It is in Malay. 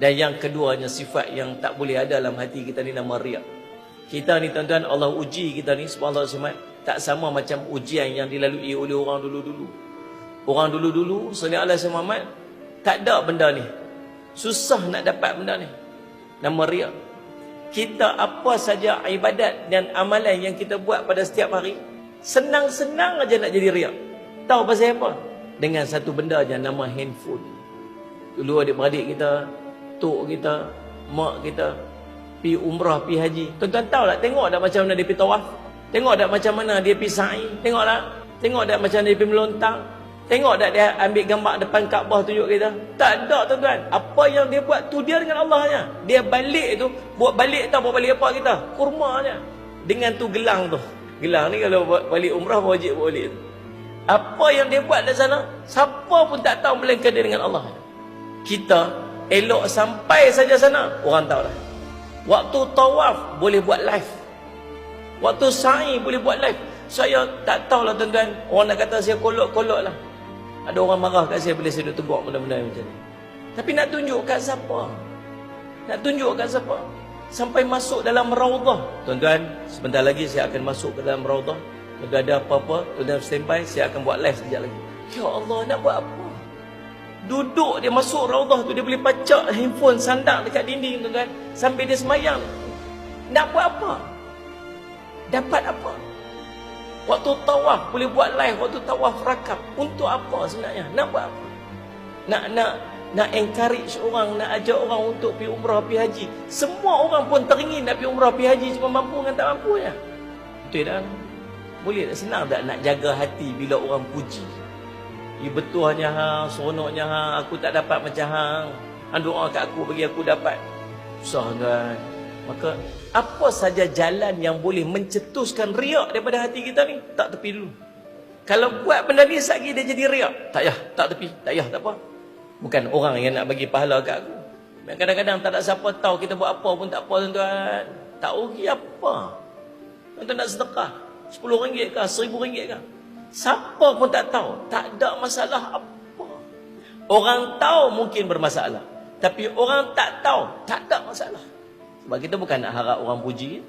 Dan yang keduanya, sifat yang tak boleh ada dalam hati kita ni, nama riak. Kita ni tuan-tuan, Allah uji kita ni subhanallah tak sama macam ujian yang dilalui oleh orang dulu-dulu. Orang dulu-dulu sallallahu alaihi wasallam tak ada benda ni. Susah nak dapat benda ni. Nama riak. Kita apa saja ibadat dan amalan yang kita buat pada setiap hari, senang-senang aja nak jadi riak. Tahu pasal apa? Dengan satu benda aja, nama handphone. Dulu adik-beradik kita, tok kita, mak kita pi umrah, pi haji. Tuan-tuan tahu tak, tengok tak macam mana dia pi tawaf? Tengok tak macam mana dia pi sa'i? Tengok tak? Tengok tak macam dia pi melontang? Tengok tak dia ambil gambar depan Kaabah tunjuk kita? Tak ada tuan-tuan. Apa yang dia buat tu dia dengan Allahnya. Dia balik tu, buat balik tahu buat balik apa kita? Kurma je. Dengan tu gelang tu. Gelang ni kalau balik umrah wajib buat balik tu. Apa yang dia buat di sana, siapa pun tak tahu melainkan dia dengan Allah. Kita elok sampai saja sana, orang tahu dah. Waktu tawaf boleh buat live. Waktu sa'i boleh buat live. Saya tak tahulah tuan-tuan, orang nak kata saya kolok-kolok lah. Ada orang marah kat saya bila saya duduk tegur benda-benda macam ni. Tapi nak tunjuk kat siapa? Nak tunjuk kat siapa? Sampai masuk dalam raudhah. Tuan-tuan, sebentar lagi saya akan masuk ke dalam raudhah. Kalau ada apa-apa, tuan-tuan standby, saya akan buat live sekejap lagi. Ya Allah, nak buat apa? Duduk dia masuk raudhah tu, dia boleh pacak handphone sandak dekat dinding tuan-tuan, sampai dia semayang. Nak buat apa? Dapat apa? Waktu tawaf boleh buat live, waktu tawaf rakab. Untuk apa sebenarnya? Nak buat apa? Nak encourage orang, nak ajak orang untuk pergi umrah, pergi haji. Semua orang pun teringin nak pergi umrah, pergi haji, cuma mampu dengan tak mampu je. Betul tak? Boleh tak? Senang tak nak jaga hati bila orang puji? Ya betul hanya hang, seronoknya hang, aku tak dapat macam hang. Hang doa kat aku bagi aku dapat. Susah tuan. Maka apa saja jalan yang boleh mencetuskan riak daripada hati kita ni, tak tepi dulu. Kalau buat benda ni sekali dia jadi riak, tak payah, tak tepi, tak payah, tak apa. Bukan orang yang nak bagi pahala kat aku. Kadang-kadang tak ada siapa tahu kita buat apa pun tak apa tuan-tuan. Tak rugi apa. Tuan-tuan nak sedekah RM10 kah, RM1000 kah? Siapa pun tak tahu, tak ada masalah apa. Orang tahu mungkin bermasalah, tapi orang tak tahu tak ada masalah. Sebab kita bukan nak harap orang puji.